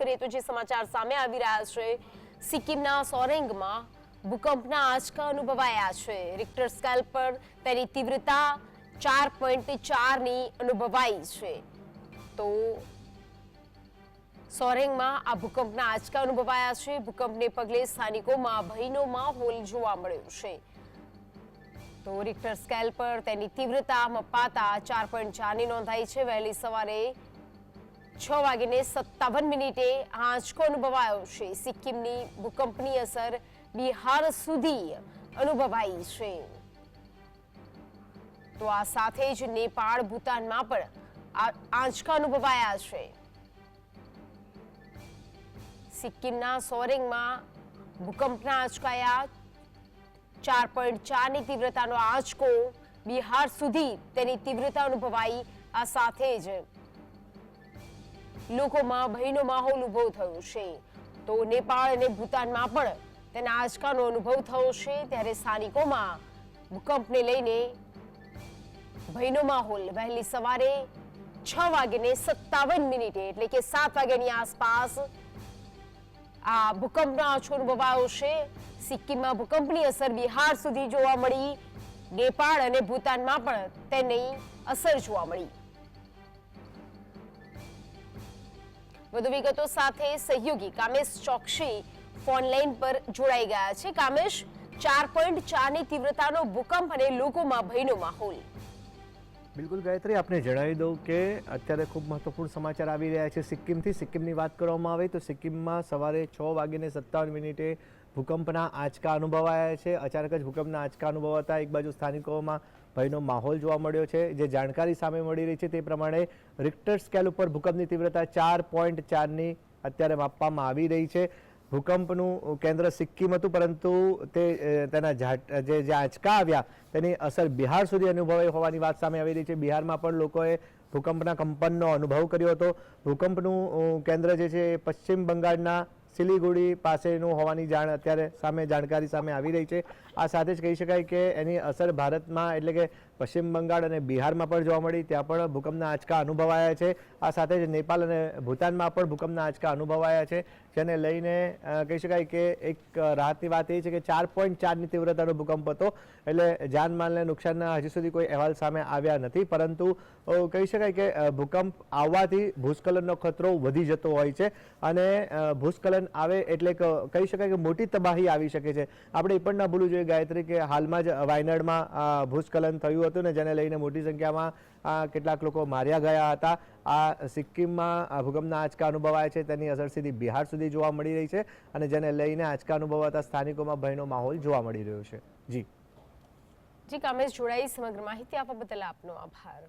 કરીએ તો જે સમાચાર સામે આવી રહ્યા છે, સિક્કિમના સોરેંગમાં ભૂકંપના આંચકા અનુભવાયા છે। રિક્ટર સ્કેલ પર તેની તીવ્રતા 4.4ની અનુભવાઈ છે। તો સોરેંગમાં આ ભૂકંપના આંચકા અનુભવાયા છે। ભૂકંપને પગલે સ્થાનિકોમાં ભયનો માહોલ જોવા મળ્યો છે। તો રિક્ટર સ્કેલ પર તેની તીવ્રતા મપાતા 4.4ની નોંધાઈ છે। વહેલી સવારે 6:57 આંચકો અનુભવાયો છે। સિક્કિમની ભૂકંપની અસર બિહાર સુધી અનુભવાઈ છે। તો આ સાથે જ નેપાળ, ભૂતાનમાં પણ આંચકા અનુભવાયા છે। સિક્કિમના સોરેંગમાં ભૂકંપના આંચકાયા 4.4ની તીવ્રતાનો આંચકો બિહાર સુધી તેની તીવ્રતા અનુભવાઈ। આ સાથે જ લોકોમાં ભયનો માહોલ ઉભો થયો છે। તો નેપાળ અને ભૂતાનમાં પણ તેના આંચકાનો અનુભવ થયો છે। ત્યારે સ્થાનિકોમાં ભૂકંપને લઈને ભયનો માહોલ વહેલી સવારે 6:57 એટલે કે 7 વાગ્યાની આસપાસ આ ભૂકંપનો આંચકો અનુભવાયો છે। સિક્કિમમાં ભૂકંપની અસર બિહાર સુધી જોવા મળી। નેપાળ અને ભૂતાનમાં પણ તેની અસર જોવા મળી। વધુ વિગતો સાથે સહયોગી કામેશ ચોકસી ફોન લાઈન પર જોડાઈ ગયા છે। કામેશ, 4.4ની તીવ્રતાનો ભૂકંપ અને લોકોમાં ભયનો માહોલ। બિલકુલ ગાયત્રી, આપને જણાવી દઉં કે અત્યારે ખૂબ મહત્વપૂર્ણ સમાચાર આવી રહ્યા છે સિક્કિમથી। સિક્કિમની વાત કરવામાં આવે તો સિક્કિમમાં સવારે 6:57 ભૂકંપના આંચકા અનુભવાયા છે। અચાનક જ ભૂકંપના આંચકા અનુભવાતા એક બાજુ સ્થાનિકોમાં ભયનો માહોલ જોવા મળ્યો છે। જે જાણકારી સામે મળી રહી છે તે પ્રમાણે રિક્ટર સ્કેલ ઉપર ભૂકંપની તીવ્રતા 4.4ની અત્યારે માપવામાં આવી રહી છે। ભૂકંપનું કેન્દ્ર સિક્કિમ હતું, પરંતુ તેના જે આંચકા આવ્યા તેની અસર બિહાર સુધી અનુભવાઈ હોવાની વાત સામે આવી રહી છે। બિહારમાં પણ લોકોએ ભૂકંપના કંપનનો અનુભવ કર્યો હતો। ભૂકંપનું કેન્દ્ર જે છે એ પશ્ચિમ બંગાળના સિલિગુડી પાસેનું હોવાની જાણકારી સામે આવી રહી છે। આ સાથે જ કહી શકાય કે એની અસર ભારતમાં એટલે કે પશ્ચિમ બંગાળ અને બિહારમાં પણ જોવા મળી। ત્યાં પણ ભૂકંપના આંચકા અનુભવાયા છે। આ સાથે જ નેપાળ અને ભૂતાનમાં પણ ભૂકંપના આંચકા અનુભવાયા છે, જેને લઈને કહી શકાય કે એક રાહતની વાત એ છે કે 4.4ની તીવ્રતાનો ભૂકંપ હતો, એટલે જાનમાલને નુકસાનના હજી સુધી કોઈ અહેવાલ સામે આવ્યા નથી। પરંતુ કહી શકાય કે ભૂકંપ આવવાથી ભૂસ્ખલનનો ખતરો વધી જતો હોય છે અને ભૂસ્ખલન આવે એટલે કહી શકાય કે મોટી તબાહી આવી શકે છે। આપણે એ પણ ના ભૂલવું જોઈએ ગાયત્રી કે હાલમાં જ વાયનાડમાં ભૂસ્ખલન થયું હતું ને, જેને લઈને મોટી સંખ્યામાં કેટલાક લોકો માર્યા ગયા હતા। આ સિક્કિમમાં ભૂકંપના આંચકા અનુભવાય છે તેની અસર સીધી બિહાર સુધી જોવા મળી રહી છે અને જેને લઈને આંચકા અનુભવાતા સ્થાનિકોમાં ભયનો માહોલ જોવા મળી રહ્યો છે। જી કામેશ, જોડાઈ સમગ્ર માહિતી આપવા બદલ આપનો આભાર।